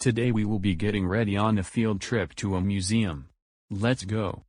Today we will be getting ready on a field trip to a museum. Let's go.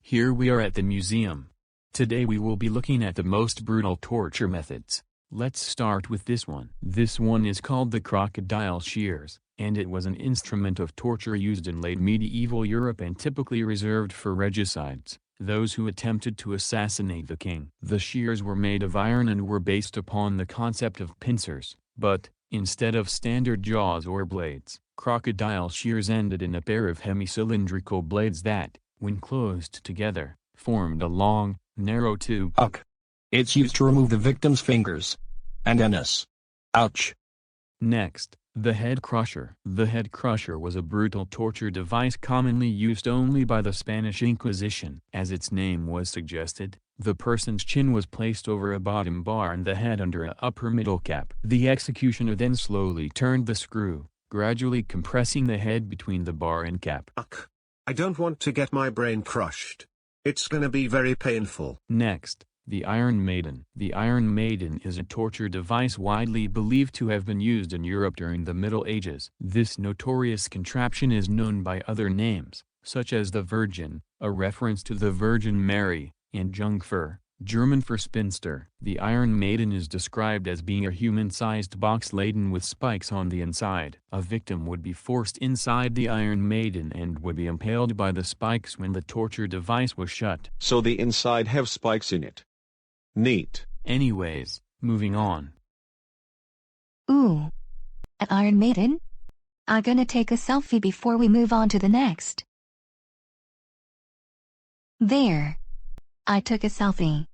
Here we are at the museum. Today we will be looking at the most brutal torture methods. Let's start with this one. This one is called the crocodile shears, and it was an instrument of torture used in late medieval Europe and typically reserved for regicides, those who attempted to assassinate the king. The shears were made of iron and were based upon the concept of pincers, but, instead of standard jaws or blades, crocodile shears ended in a pair of hemi-cylindrical blades that, when closed together, formed a long, narrow tube. It's used to remove the victim's fingers and anus. Ouch. Next, the head crusher. The head crusher was a brutal torture device commonly used only by the Spanish Inquisition. As its name was suggested, the person's chin was placed over a bottom bar and the head under an upper middle cap. The executioner then slowly turned the screw, gradually compressing the head between the bar and cap. I don't want to get my brain crushed. It's gonna be very painful. Next, the Iron Maiden. The Iron Maiden is a torture device widely believed to have been used in Europe during the Middle Ages. This notorious contraption is known by other names, such as the Virgin, a reference to the Virgin Mary, and Jungfer, German for spinster. The Iron Maiden is described as being a human-sized box laden with spikes on the inside. A victim would be forced inside the Iron Maiden and would be impaled by the spikes when the torture device was shut. So the inside have spikes in it. Neat. Anyways, moving on. Ooh. At Iron Maiden? I'm gonna take a selfie before we move on to the next. There. I took a selfie.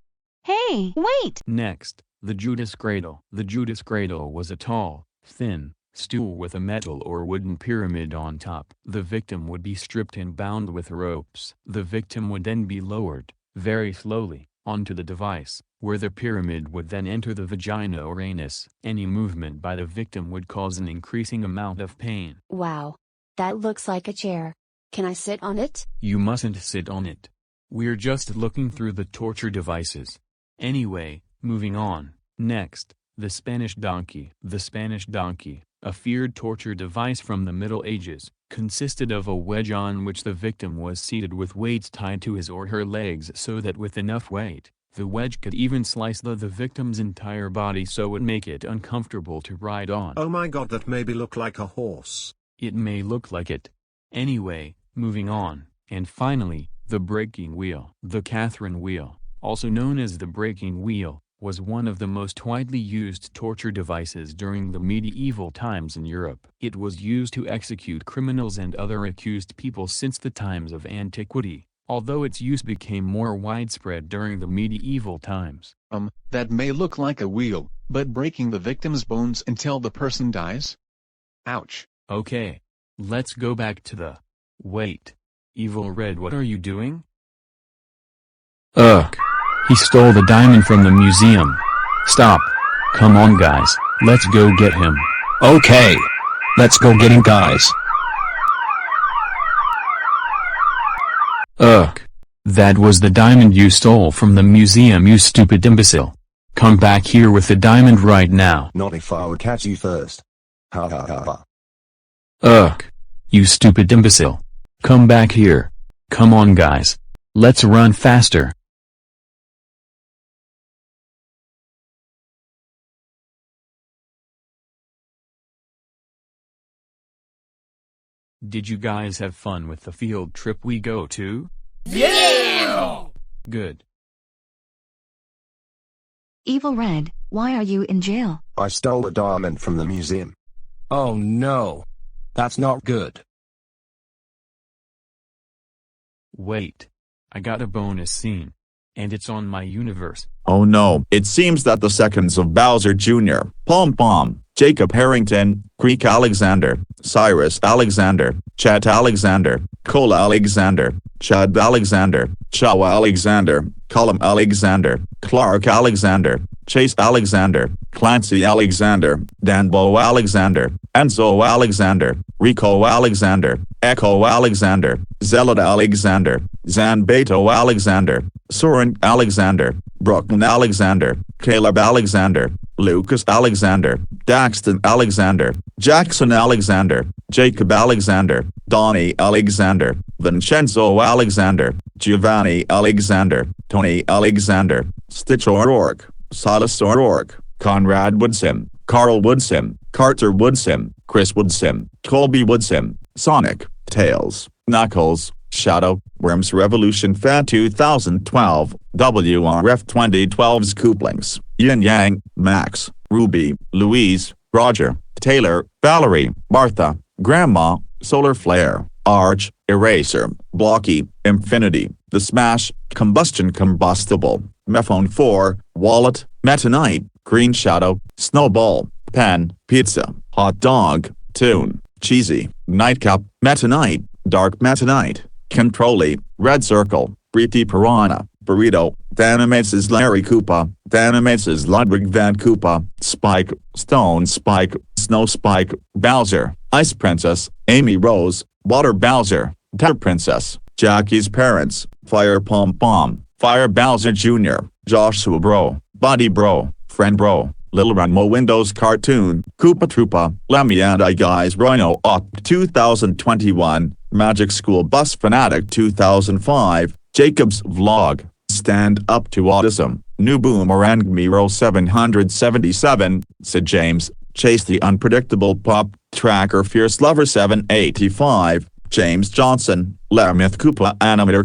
Hey, wait! Next, the Judas Cradle. The Judas Cradle was a tall, thin, stool with a metal or wooden pyramid on top. The victim would be stripped and bound with ropes. The victim would then be lowered, very slowly, onto the device, where the pyramid would then enter the vagina or anus. Any movement by the victim would cause an increasing amount of pain. Wow. That looks like a chair. Can I sit on it? You mustn't sit on it. We're just looking through the torture devices. Anyway, moving on. Next, the Spanish donkey. The Spanish donkey, a feared torture device from the Middle Ages, consisted of a wedge on which the victim was seated with weights tied to his or her legs so that with enough weight, the wedge could even slice the victim's entire body so it would make it uncomfortable to ride on. Oh my god, that maybe look like a horse. It may look like it. Anyway, moving on. And finally, the breaking wheel. The Catherine wheel, also known as the breaking wheel, was one of the most widely used torture devices during the medieval times in Europe. It was used to execute criminals and other accused people since the times of antiquity, although its use became more widespread during the medieval times. That may look like a wheel, but breaking the victim's bones until the person dies? Ouch. Okay. Let's go back to the... Wait. Evil Red, what are you doing? Ugh. He stole the diamond from the museum. Stop. Come on guys, let's go get him. Okay. Let's go get him, guys. Ugh. That was the diamond you stole from the museum, you stupid imbecile. Come back here with the diamond right now. Not if I would catch you first. Ha ha ha ha. Ugh. You stupid imbecile. Come back here. Come on guys. Let's run faster. Did you guys have fun with the field trip we go to? Yeah! Good. Evil Red, why are you in jail? I stole a diamond from the museum. Oh no. That's not good. Wait. I got a bonus scene. And it's on my universe. Oh no, it seems that the seconds of Bowser Jr., Pom Pom, Jacob Harrington, Greek Alexander, Cyrus Alexander, Chat Alexander, Cole Alexander, Chad Alexander, Chow Alexander, Colum Alexander, Clark Alexander, Chase Alexander, Clancy Alexander, Danbo Alexander, Enzo Alexander, Rico Alexander, Echo Alexander, Zealot Alexander, Zanbeto Alexander, Soren Alexander, Brooklyn Alexander, Caleb Alexander, Lucas Alexander, Daxton Alexander, Jackson Alexander, Jacob Alexander, Donnie Alexander, Vincenzo Alexander, Giovanni Alexander, Tony Alexander, Stitch O'Rourke, Silas O'Rourke, Conrad Woodsim, Carl Woodsim, Carter Woodsim, Chris Woodsim, Colby Woodsim, Sonic, Tails, Knuckles, Shadow, Worms Revolution Fan 2012, wrf2012's Couplings, Yin Yang, Max, Ruby, Louise, Roger, Taylor, Valerie, Martha, Grandma, Solar Flare, Arch, Eraser, Blocky, Infinity, The Smash, Combustion Combustible, Mephone 4, Wallet, Metanite, Green Shadow, Snowball, Pen, Pizza, Hot Dog, Tune, Cheesy, Nightcap, Metanite, Dark Metanite, Controlly, Red Circle, Breety Piranha, Burrito, Danimates' Larry Koopa, Danimates' Ludwig Van Koopa, Spike, Stone Spike, Snow Spike, Bowser, Ice Princess, Amy Rose, Water Bowser, Tar Princess, Jackie's Parents, Fire Pom Pom, Fire Bowser Jr., Joshua Bro, Buddy Bro, Friend Bro, Little Ranmo Windows Cartoon, Koopa Troopa, Lemmy and I Guys Rhino Op 2021, Magic School Bus Fanatic 2005, Jacob's Vlog, Stand Up to Autism, New Boomerang Miro 777, Sid James, Chase the Unpredictable Pop, Tracker Fierce Lover 785, James Johnson, Lamith Koopa Animator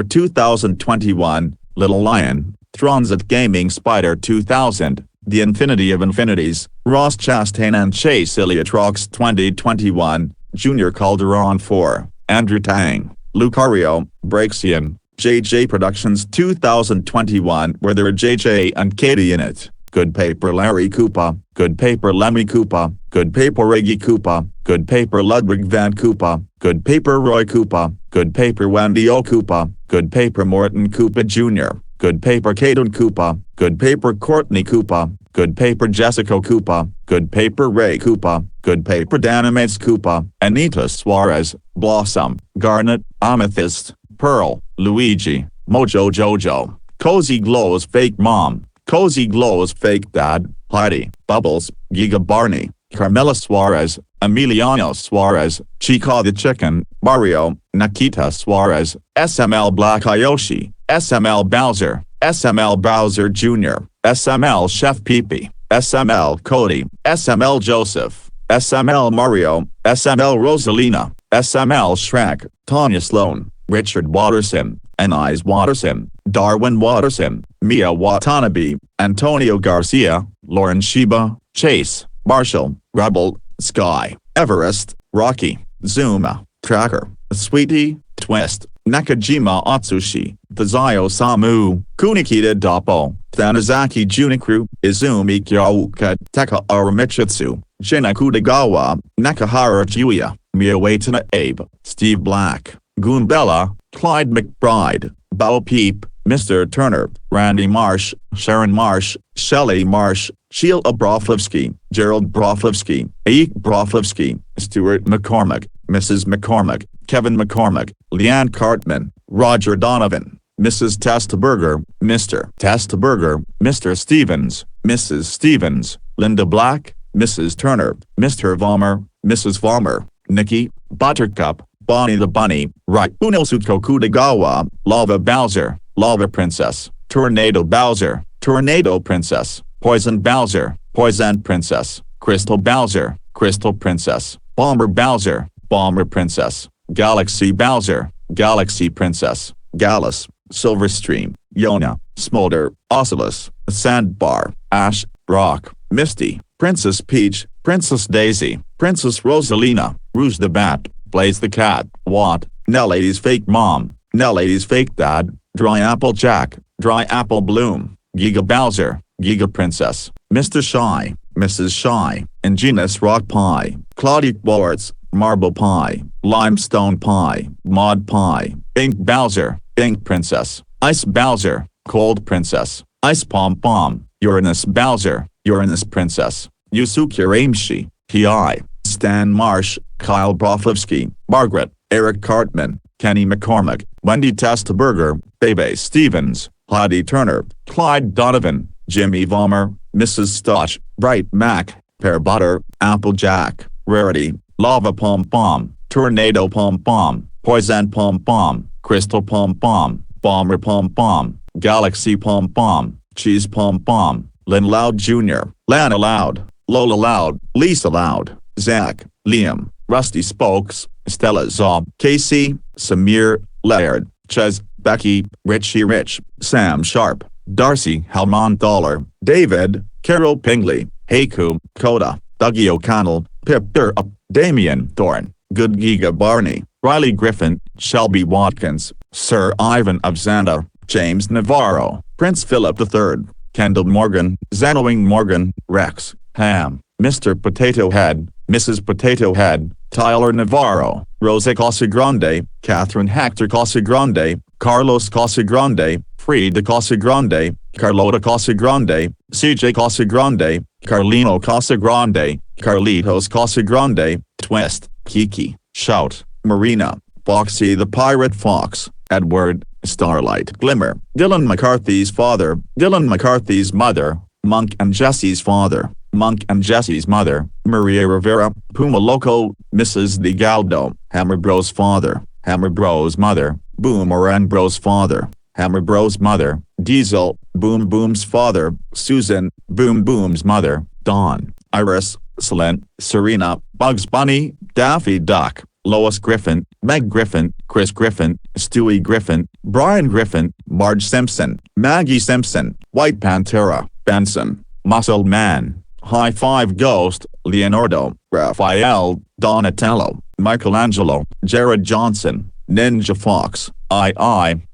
2021, Little Lion, Thronzit Gaming Spider 2000, The Infinity of Infinities, Ross Chastain and Chase Iliatrox 2021, Junior Calderon 4, Andrew Tang, Lucario, Breaksian, JJ Productions 2021 where there are JJ and Katie in it, Good Paper Larry Koopa, Good Paper Lemmy Koopa, Good Paper Reggie Koopa, Good Paper Ludwig Van Koopa, Good Paper Roy Koopa, Good Paper Wendy O Koopa, Good Paper Morton Koopa Jr., Good Paper Caden Koopa, Good Paper Courtney Koopa, Good Paper Jessica Koopa, Good Paper Ray Koopa, Good Paper Danimates Koopa, Anita Suarez, Blossom, Garnet, Amethyst, Pearl, Luigi, Mojo Jojo, Cozy Glow's Fake Mom, Cozy Glow's Fake Dad, Heidi, Bubbles, Giga Barney, Carmela Suarez, Emiliano Suarez, Chica the Chicken, Mario, Nikita Suarez, SML Black Ayoshi, SML Bowser, SML Bowser Jr., SML Chef Peepee, SML Cody, SML Joseph, SML Mario, SML Rosalina, SML Shrek, Tanya Sloan, Richard Watterson, Anais Watterson, Darwin Watterson, Mia Watanabe, Antonio Garcia, Lauren Sheba, Chase, Marshall, Rebel, Sky, Everest, Rocky, Zuma, Tracker, Sweetie, Twist, Nakajima Atsushi, Tazayo Samu, Kunikita Doppo, Thanazaki Junikru, Izumi Kyauka, Teka Aramitsu, Jina Kudagawa, Nakahara Juya, Miyawatana Abe, Steve Black, Goombella, Clyde McBride, Bo Peep, Mr. Turner, Randy Marsh, Sharon Marsh, Shelley Marsh, Sheila Broflivsky, Gerald Broflivsky, Ike Broflivsky, Stuart McCormick, Mrs. McCormick, Kevin McCormick, Leanne Cartman, Roger Donovan, Mrs. Testaberger, Mr. Testaberger, Mr. Stevens, Mrs. Stevens, Linda Black, Mrs. Turner, Mr. Vollmer, Mrs. Vollmer, Nikki, Buttercup, Bonnie the Bunny, Raikunosuko Kudagawa, Lava Bowser, Lava Princess, Tornado Bowser, Tornado Princess, Poison Bowser, Poison Princess, Crystal Bowser, Crystal Princess, Bomber Bowser, Bomber Princess, Galaxy Bowser, Galaxy Princess, Gallus, Silverstream, Yona, Smolder, Ocelus, Sandbar, Ash, Rock, Misty, Princess Peach, Princess Daisy, Princess Rosalina, Rouge the Bat, Blaze the Cat, Watt, Nellady's Fake Mom, Nellady's Fake Dad, Dry Apple Jack, Dry Apple Bloom, Giga Bowser, Giga Princess, Mr. Shy, Mrs. Shy, Ingenious Rock Pie, Claudia Boards, Marble Pie, Limestone Pie, Mod Pie, Ink Bowser, Ink Princess, Ice Bowser, Cold Princess, Ice Pom Pom, Uranus Bowser, Uranus Princess, Yusuke Ramshi, T.I., Stan Marsh, Kyle Broflivsky, Margaret, Eric Cartman, Kenny McCormick, Wendy Testaberger, Bebe Stevens, Heidi Turner, Clyde Donovan, Jimmy Vollmer, Mrs. Stotch, Bright Mac, Pear Butter, Applejack, Rarity, Lava Pom Pom, Tornado Pom Pom, Poison Pom Pom, Crystal Pom Pom, Bomber Pom Pom, Galaxy Pom Pom, Cheese Pom Pom, Lynn Loud Jr., Lana Loud, Lola Loud, Lisa Loud, Zach, Liam, Rusty Spokes, Stella Zob, Casey, Samir, Laird, Ches, Becky, Richie Rich, Sam Sharp, Darcy Halmon David, Carol Pingley, Heiku, Coda, Dougie O'Connell, Pip Up, Damian Thorne, Good Giga Barney, Riley Griffin, Shelby Watkins, Sir Ivan of Zanda, James Navarro, Prince Philip III, Kendall Morgan, Zanowing Morgan, Rex, Ham, Mr. Potato Head, Mrs. Potato Head, Tyler Navarro, Rosa Casagrande, Catherine Hector Casagrande, Carlos Casagrande, Frida Casagrande, Carlota Casagrande, CJ Casagrande, Carlino Casagrande, Carlitos Casagrande, Twist, Kiki, Shout, Marina, Foxy the Pirate Fox, Edward, Starlight Glimmer, Dylan McCarthy's father, Dylan McCarthy's mother, Monk and Jesse's father, Monk and Jesse's mother, Maria Rivera, Puma Loco, Mrs. The Galdo, Hammer Bros' father, Hammer Bros' mother, Boomerang Bros' father, Hammer Bros' mother, Diesel, Boom Boom's father, Susan, Boom Boom's mother, Dawn, Iris, Selene, Serena, Bugs Bunny, Daffy Duck, Lois Griffin, Meg Griffin, Chris Griffin, Stewie Griffin, Brian Griffin, Marge Simpson, Maggie Simpson, White Pantera, Benson, Muscle Man, High Five Ghost, Leonardo, Raphael, Donatello, Michelangelo, Jared Johnson, Ninja Fox,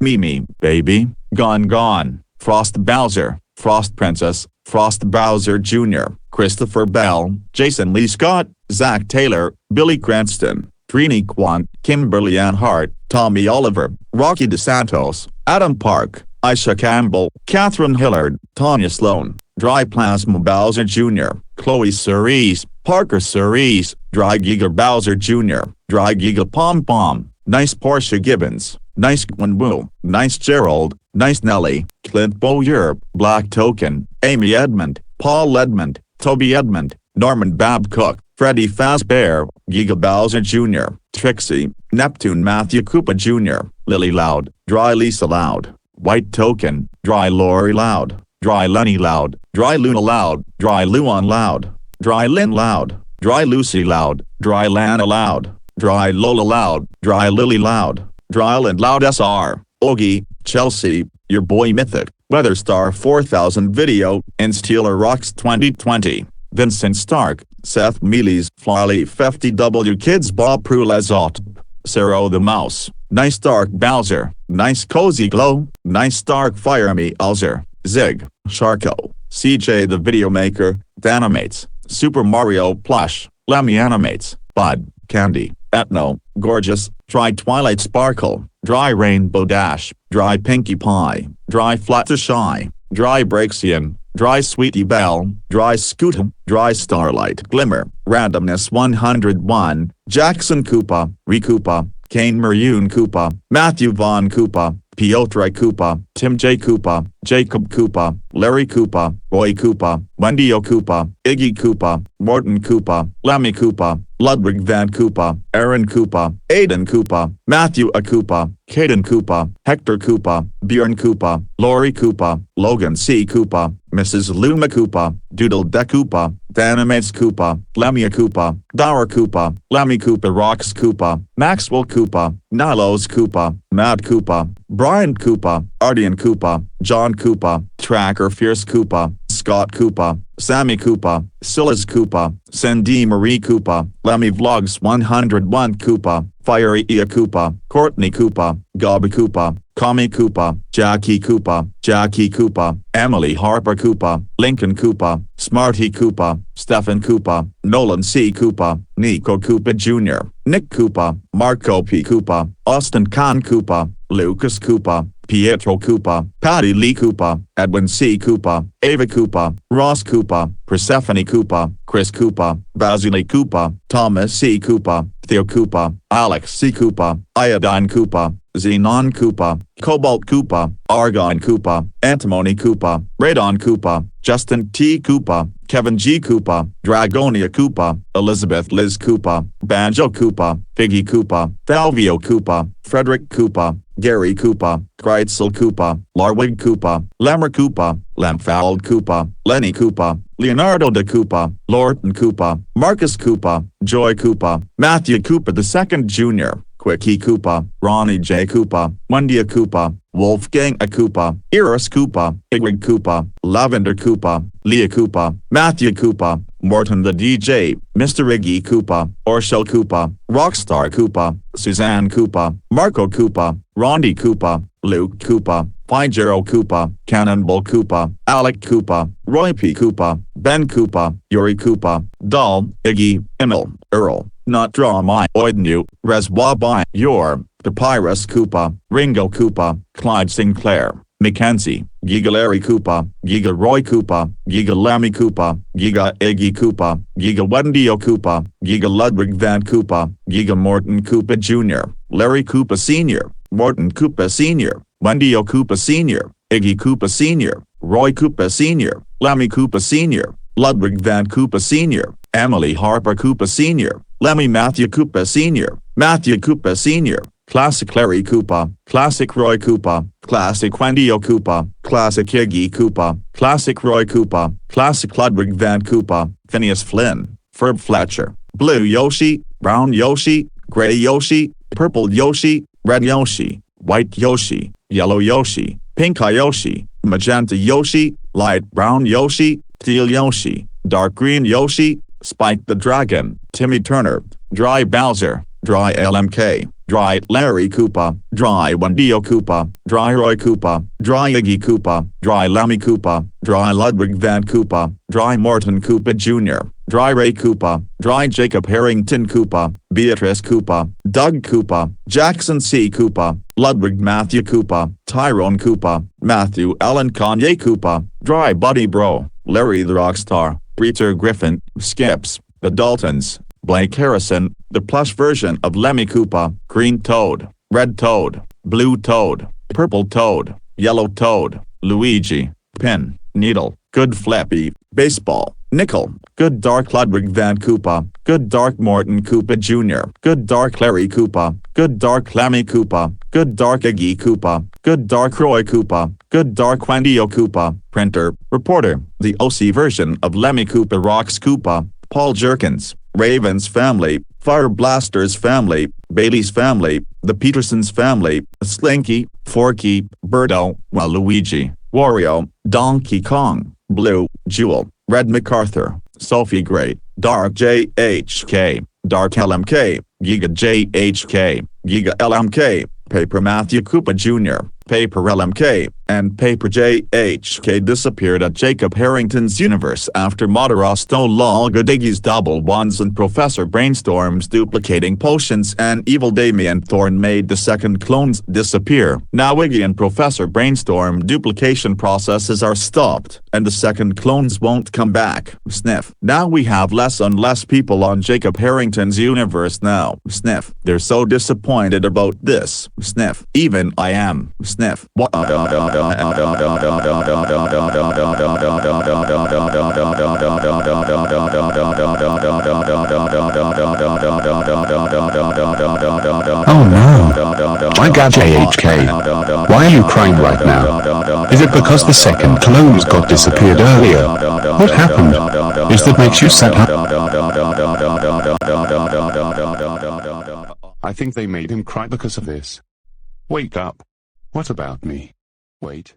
Mimi, Baby, Gone, Frost Bowser, Frost Princess, Frost Bowser Jr., Christopher Bell, Jason Lee Scott, Zach Taylor, Billy Cranston, Trini Kwan, Kimberly Ann Hart, Tommy Oliver, Rocky DeSantos, Adam Park, Aisha Campbell, Catherine Hillard, Tanya Sloan, Dry Plasma Bowser Jr., Chloe Cerise, Parker Cerise, Dry Giga Bowser Jr., Dry Giga Pom Pom, Nice Portia Gibbons, Nice Gwen Wu, Nice Gerald, Nice Nelly, Clint Bowyer, Black Token, Amy Edmond, Paul Edmond, Toby Edmond, Norman Babcock, Freddie Fazbear, Giga Bowser Jr., Trixie, Neptune Matthew Koopa Jr., Lily Loud, Dry Lisa Loud, White Token, Dry Lori Loud, Dry Lenny Loud, Dry Luna Loud, Dry Luan Loud, Dry Lynn Loud, Dry Lucy Loud, Dry Lana Loud, Dry Lola Loud, Dry Lily Loud, Dry and Loud SR, Ogie, Chelsea, Your Boy Mythic, Weatherstar 4000 Video, Instealer Rocks 2020, Vincent Stark, Seth Mealy's Flyleaf FTW Kids Bob Prulezot, Sarah the Mouse, Nice Dark Bowser, Nice Cozy Glow, Nice Dark Fire Me Elzer, Zig, Sharko, CJ the Video Maker, Danimates, Super Mario Plush, Lemmy Animates, Bud, Candy, Etno, Gorgeous, Dry Twilight Sparkle, Dry Rainbow Dash, Dry Pinkie Pie, Dry Fluttershy, Dry Breaksian, Dry Sweetie Belle, Dry Scootum, Dry Starlight Glimmer, Randomness 101, Jackson Koopa, Rekoopa, Kane Maroon Koopa, Matthew Vaughn Koopa, Piotr Koopa, Tim J. Koopa, Jacob Koopa, Larry Koopa, Roy Koopa, Wendy O. Koopa, Iggy Koopa, Morton Koopa, Lemmy Koopa, Ludwig Van Koopa, Aaron Koopa, Aiden Koopa, Matthew A. Koopa, Caden Koopa, Hector Koopa, Bjorn Koopa, Lori Koopa, Logan C. Koopa, Mrs. Luma Koopa, Doodle De Koopa, Danimates Koopa, Lemmy Koopa, Dower Koopa, Lemmy Koopa Rocks Koopa, Maxwell Koopa, Nilos Koopa, Mad Koopa, Brian Koopa, Ardian Koopa, John Koopa, Tracker Fierce Koopa, Scott Koopa, Sammy Koopa, Silas Koopa, Sandy Marie Koopa, Lemmy Vlogs 101 Koopa, Fiery Ia Koopa, Courtney Koopa, Gobby Koopa, Kami Koopa, Jackie Koopa, Emily Harper Koopa, Lincoln Koopa, Smarty Koopa, Stephen Koopa, Nolan C. Koopa, Nico Koopa Jr., Nick Koopa, Marco P. Koopa, Austin Khan Koopa, Lucas Koopa, Pietro Koopa, Patty Lee Koopa, Edwin C. Koopa, Ava Koopa, Ross Koopa, Persephone Koopa, Chris Koopa, Vasily Koopa, Thomas C. Koopa, Theo Koopa, Alex C. Koopa, Iodine Koopa, Xenon Koopa, Cobalt Koopa, Argon Koopa, Antimony Koopa, Radon Koopa, Justin T. Koopa, Kevin G. Koopa, Dragonia Koopa, Elizabeth Liz Koopa, Banjo Koopa, Figgy Koopa, Falvio Koopa, Frederick Koopa, Gary Koopa, Kreitzel Koopa, Larwig Koopa, Lemmer Koopa, Lamfald Koopa, Lenny Koopa, Leonardo da Koopa, Lorton Koopa, Marcus Koopa, Joy Koopa, Matthew Koopa II Jr., Quickie Koopa, Ronnie J. Koopa, Wendia Koopa, Wolfgang A. Koopa, Iris Koopa, Igrig Koopa, Lavender Koopa, Leah Koopa, Matthew Koopa, Morton the DJ, Mr. Iggy Koopa, Orshel Koopa, Rockstar Koopa, Suzanne Koopa, Marco Koopa, Rondi Koopa, Luke Koopa, Pijero Koopa, Cannonball Koopa, Alec Koopa, Roy P. Koopa, Ben Koopa, Yuri Koopa, Doll, Iggy, Emil, Earl, Not Drama, Oidnu, Reswabai, Yor, Papyrus Koopa, Ringo Koopa, Clyde Sinclair, Mackenzie, Giga Larry Koopa, Giga Roy Koopa, Giga Lammy Koopa, Giga Iggy Koopa, Giga Wendio Koopa, Giga Ludwig Van Koopa, Giga Morton Koopa Jr., Larry Koopa Sr., Morton Koopa Sr., Wendio Koopa Sr., Iggy Koopa Sr., Roy Koopa Sr., Lemmy Koopa Sr., Ludwig Van Koopa Sr., Emily Harper Koopa Sr., Lemmy Matthew Koopa Sr., Matthew Koopa Sr., Classic Larry Koopa, Classic Roy Koopa, Classic Wendio Koopa, Classic Iggy Koopa, Classic Roy Koopa, Classic Ludwig Van Koopa, Phineas Flynn, Ferb Fletcher, Blue Yoshi, Brown Yoshi, Gray Yoshi, Purple Yoshi, Red Yoshi, White Yoshi, Yellow Yoshi, Pink Yoshi, Magenta Yoshi, Light Brown Yoshi, Teal Yoshi, Dark Green Yoshi, Spike the Dragon, Timmy Turner, Dry Bowser, Dry LMK, Dry Larry Koopa, Dry Wendio Koopa, Dry Roy Koopa, Dry Iggy Koopa, Dry Lemmy Koopa, Dry Ludwig Van Koopa, Dry Morton Koopa Jr., Dry Ray Koopa, Dry Jacob Harrington Koopa, Beatrice Koopa, Doug Koopa, Jackson C. Koopa, Ludwig Matthew Koopa, Tyrone Koopa, Matthew Allen Kanye Koopa, Dry Buddy Bro, Larry the Rockstar, Peter Griffin, Skips, The Daltons, Blake Harrison, the plush version of Lemmy Koopa, Green Toad, Red Toad, Blue Toad, Purple Toad, Yellow Toad, Luigi, Pin, Needle, Good Flappy, Baseball, Nickel, Good Dark Ludwig Van Koopa, Good Dark Morton Koopa Jr., Good Dark Larry Koopa, Good Dark Lemmy Koopa, Good Dark Iggy Koopa, Good Dark Roy Koopa, Good Dark Wendio Koopa, Printer, Reporter, the OC version of Lemmy Koopa Rocks Koopa, Paul Jerkins, Ravens Family, Fire Blasters Family, Bailey's Family, The Petersons Family, Slinky, Forky, Birdo, Waluigi, Wario, Donkey Kong, Blue, Jewel, Red MacArthur, Sophie Gray, Dark JHK, Dark LMK, Giga JHK, Giga LMK, Paper Matthew Koopa Jr., Paper LMK, and Paper JHK disappeared at Jacob Harrington's universe after Madara stole Lol Godiggy's double ones and Professor Brainstorm's duplicating potions and Evil Damien Thorn made the second clones disappear. Now Iggy and Professor Brainstorm duplication processes are stopped, and the second clones won't come back. Sniff. Now we have less and less people on Jacob Harrington's universe now. Sniff. They're so disappointed about this. Sniff. Even I am. Sniff. What? Oh no. Giga JHK. Why are you crying right now? Is it because the second clones got disappeared earlier? What happened? Is that makes you sad? I think they made him cry because of this. Wake up. What about me? Wait.